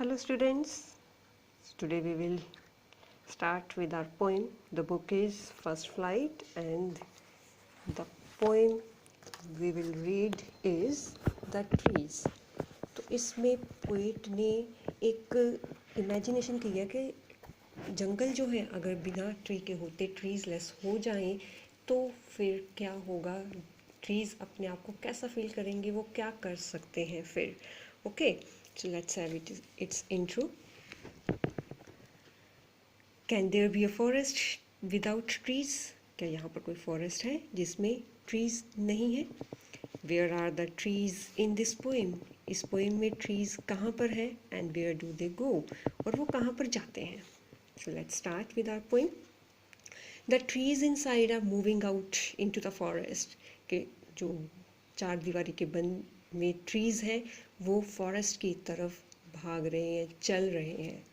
Hello students, today we will start with our poem. The book is First Flight and the poem we will read is The Trees. तो इसमें poet ने एक imagination किया कि जंगल जो है अगर बिना ट्री के होते ट्रीज लेस हो जाएं तो फिर क्या होगा, ट्रीज अपने आप को कैसा फील करेंगे, वो क्या कर सकते हैं फिर. Okay, so let's have its intro. Can there be a forest without trees? क्या यहाँ पर कोई फॉरेस्ट है जिसमें ट्रीज नहीं है? Where are the trees in this poem? इस पोएम में ट्रीज कहाँ पर है and where do they go? और वो कहाँ पर जाते हैं? So let's start with our poem. The trees inside are moving out into the forest. के जो चार दीवारी के बंद में ट्रीज हैं वो फॉरेस्ट की तरफ भाग रहे हैं, चल रहे हैं.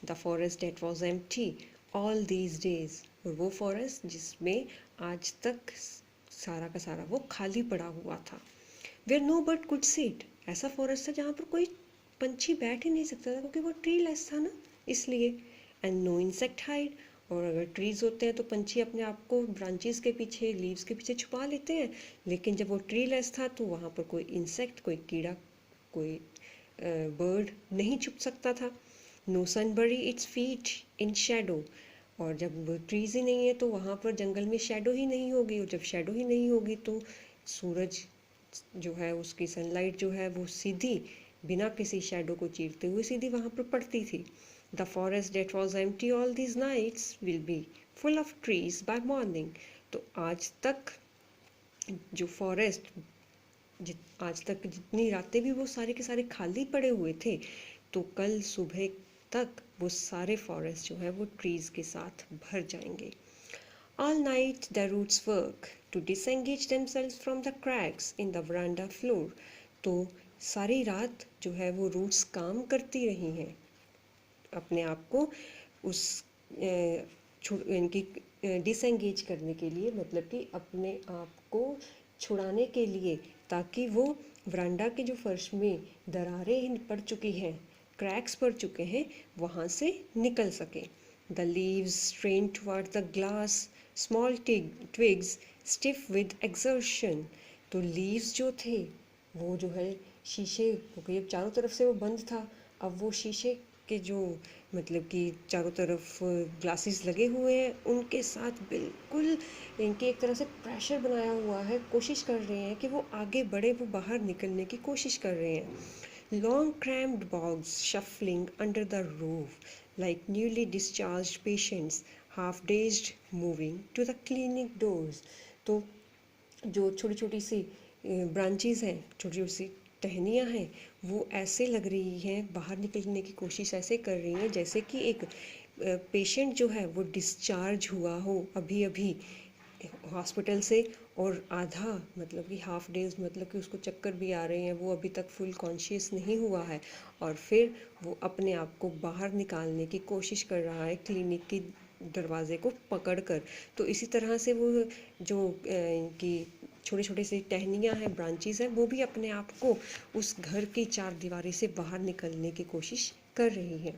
The forest that was empty all these days. और वो फॉरेस्ट जिसमें आज तक सारा का सारा वो खाली पड़ा हुआ था. Where no bird could sit. ऐसा फॉरेस्ट था जहाँ पर कोई पंछी बैठ ही नहीं सकता था क्योंकि वो ट्री लेस था ना, इसलिए. And no insect hide. और अगर ट्रीज होते हैं तो पंछी अपने आप को ब्रांचेस के पीछे, लीव्स के पीछे छुपा लेते हैं, लेकिन जब वो ट्री लेस था तो वहाँ पर कोई इंसेक्ट, कोई कीड़ा, कोई बर्ड नहीं छुप सकता था. नो सन बरी इट्स फीट इन शेडो. और जब वो ट्रीज ही नहीं है तो वहाँ पर जंगल में शेडो ही नहीं होगी, और जब शेडो ही नहीं होगी तो सूरज जो है उसकी सनलाइट जो है वो सीधी बिना किसी शेडो को चीरते हुए सीधी वहाँ पर पड़ती थी. The forest that was empty all these nights will be full of trees by morning. तो आज तक जो फॉरेस्ट आज तक जितनी रातें भी वो सारे के सारे खाली पड़े हुए थे, तो कल सुबह तक वो सारे फॉरेस्ट जो है वो ट्रीज के साथ भर जाएंगे. All night the roots work to disengage themselves from the cracks in the veranda floor. तो सारी रात जो है वो रूट्स काम करती रही हैं अपने आप को उस इनकी डिसएंगेज करने के लिए, मतलब कि अपने आप को छुड़ाने के लिए, ताकि वो वरांडा के जो फर्श में दरारें पड़ चुकी हैं, क्रैक्स पड़ चुके हैं, वहाँ से निकल सके. The leaves strain toward the glass small twigs stiff with exertion. तो लीव्स जो थे वो जो है शीशे, क्योंकि अब चारों तरफ से वो बंद था, अब वो शीशे के जो मतलब कि चारों तरफ ग्लासेस लगे हुए हैं उनके साथ बिल्कुल इनके एक तरह से प्रेशर बनाया हुआ है, कोशिश कर रहे हैं कि वो आगे बढ़े, वो बाहर निकलने की कोशिश कर रहे हैं. Long cramped bogs shuffling under the roof like newly discharged patients half dazed moving to the clinic doors. तो जो छोटी छोटी सी ब्रांचेस हैं, छोटी छोटी सी टहनियाँ हैं, वो ऐसे लग रही हैं, बाहर निकलने की कोशिश ऐसे कर रही हैं जैसे कि एक पेशेंट जो है वो डिस्चार्ज हुआ हो अभी अभी हॉस्पिटल से, और आधा मतलब कि हाफ डेज मतलब कि उसको चक्कर भी आ रहे हैं, वो अभी तक फुल कॉन्शियस नहीं हुआ है, और फिर वो अपने आप को बाहर निकालने की कोशिश कर रहा है क्लिनिक की दरवाजे को पकड़कर. तो इसी तरह से वो जो इनकी छोटी छोटी सी टहनियाँ हैं, ब्रांचेस हैं, वो भी अपने आप को उस घर की चार दीवारी से बाहर निकलने की कोशिश कर रही हैं.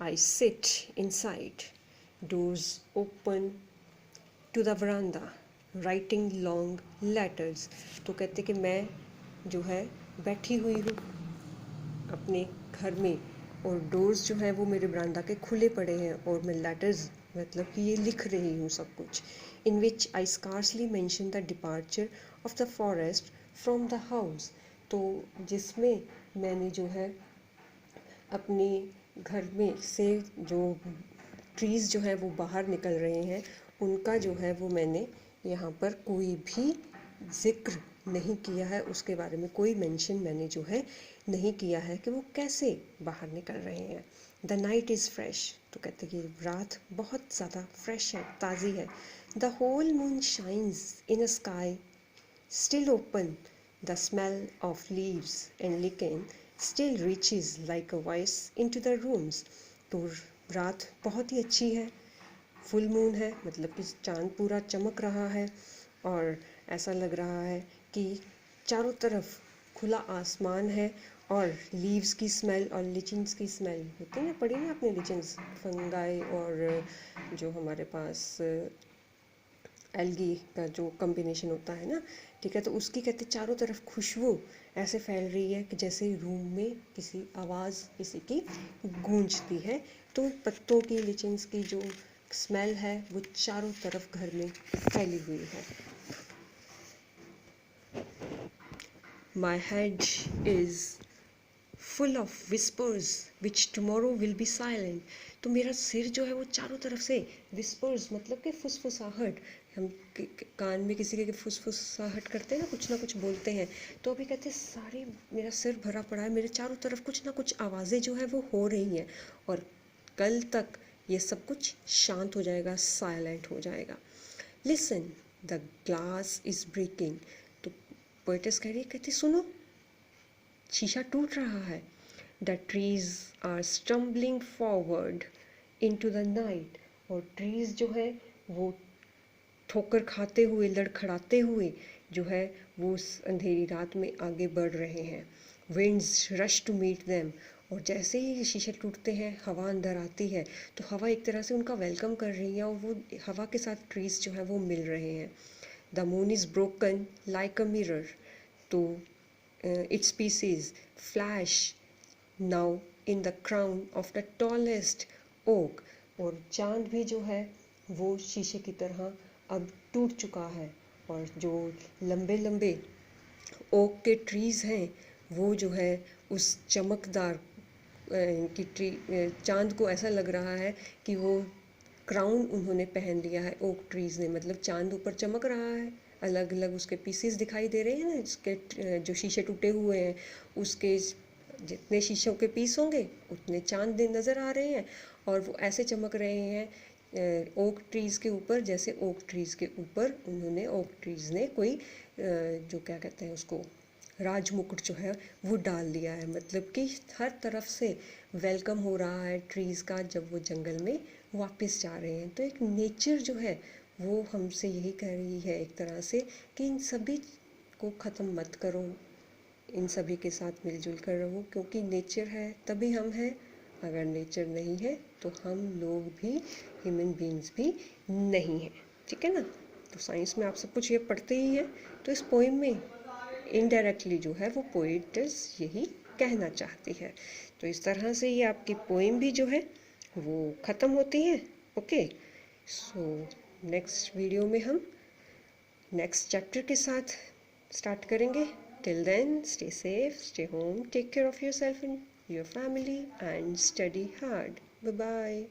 I sit inside, doors open to the veranda, writing long letters. तो कहते कि मैं जो है बैठी हुई हूँ अपने घर में, और डोर्स जो है वो मेरे वरांडा के खुले पड़े हैं, और मैं लेटर्स मतलब कि ये लिख रही हूँ सब कुछ. In which I scarcely mention the departure of the forest from the house. तो जिसमें मैंने जो है अपने घर में से जो ट्रीज़ जो है वो बाहर निकल रहे हैं उनका जो है वो मैंने यहाँ पर कोई भी जिक्र नहीं किया है, उसके बारे में कोई मेंशन मैंने जो है नहीं किया है कि वो कैसे बाहर निकल रहे हैं. The night is fresh. तो कहते कि रात बहुत ज़्यादा फ्रेश है, ताज़ी है. The whole moon shines in a sky still open. The smell of leaves and lichen still reaches like a voice into the rooms. तो रात बहुत ही अच्छी है, फुल मून है, मतलब कि चांद पूरा चमक रहा है, और ऐसा लग रहा है कि चारों तरफ खुला आसमान है, और लीव्स की स्मेल और लिचेंस की स्मेल होती है ना, पढ़ी ना आपने लिचेंस, फंगाई और जो हमारे पास एल्गी का जो कॉम्बिनेशन होता है ना, ठीक है, तो उसकी कहते चारों तरफ खुशबू ऐसे फैल रही है कि जैसे रूम में किसी आवाज़ किसी की गूंजती है। तो पत्तों की लिचेंस की जो स्मेल है वो चारों तरफ घर में फैली हुई है। My head is full of whispers which tomorrow will be silent. तो मेरा सिर जो है वो चारों तरफ से विस्पर्स मतलब कि फुसफुसाहट, हम कान में किसी के फुसफुसाहट करते हैं ना कुछ बोलते हैं, तो अभी कहते हैं सारी मेरा सिर भरा पड़ा है, मेरे चारों तरफ कुछ ना कुछ आवाज़ें जो है वो हो रही हैं, और कल तक ये सब कुछ शांत हो जाएगा, साइलेंट हो जाएगा। Listen, the glass is breaking. तो पोएटस कह रही है, कहती सुनो, शीशा टूट रहा है। The trees are stumbling forward into the night. और ट्रीज जो है वो ठोकर खाते हुए, लड़खड़ाते हुए जो है वो उस अंधेरी रात में आगे बढ़ रहे हैं। Winds rush to meet them. और जैसे ही शीशे टूटते हैं, हवा अंदर आती है, तो हवा एक तरह से उनका वेलकम कर रही है, और वो हवा के साथ ट्रीज जो है वो मिल रहे हैं। The moon is broken like a mirror. तो its pieces flash now in the crown of the tallest oak। और चांद भी जो है वो शीशे की तरह अब टूट चुका है, और जो लंबे लंबे ओक के ट्रीज हैं वो जो है उस चमकदार की चांद को ऐसा लग रहा है कि वो क्राउन उन्होंने पहन लिया है ओक ट्रीज ने, मतलब चांद ऊपर चमक रहा है, अलग अलग उसके पीसेस दिखाई दे रहे हैं ना, इसके जो शीशे टूटे हुए हैं उसके जितने शीशों के पीस होंगे उतने चांद नज़र आ रहे हैं, और वो ऐसे चमक रहे हैं ओक ट्रीज़ के ऊपर, जैसे ओक ट्रीज़ के ऊपर उन्होंने ओक ट्रीज़ ने कोई जो क्या कहते हैं उसको राज मुकुट जो है वो डाल दिया है। मतलब कि हर तरफ से वेलकम हो रहा है ट्रीज़ का जब वो जंगल में वापस जा रहे हैं। तो एक नेचर जो है वो हमसे यही कह रही है एक तरह से कि इन सभी को ख़त्म मत करो, इन सभी के साथ मिलजुल कर रहो, क्योंकि नेचर है तभी हम हैं, अगर नेचर नहीं है तो हम लोग भी, ह्यूमन बींग्स भी नहीं हैं। ठीक है ना। तो साइंस में आप सब कुछ ये पढ़ते ही हैं, तो इस पोइम में इनडायरेक्टली जो है वो पोइटस यही कहना चाहती है। तो इस तरह से ये आपकी पोइम भी जो है वो ख़त्म होती है। ओके, सो नेक्स्ट वीडियो में हम नेक्स्ट चैप्टर के साथ स्टार्ट करेंगे। Till then, stay safe, stay home, take care of yourself and your family, and study hard. Bye bye.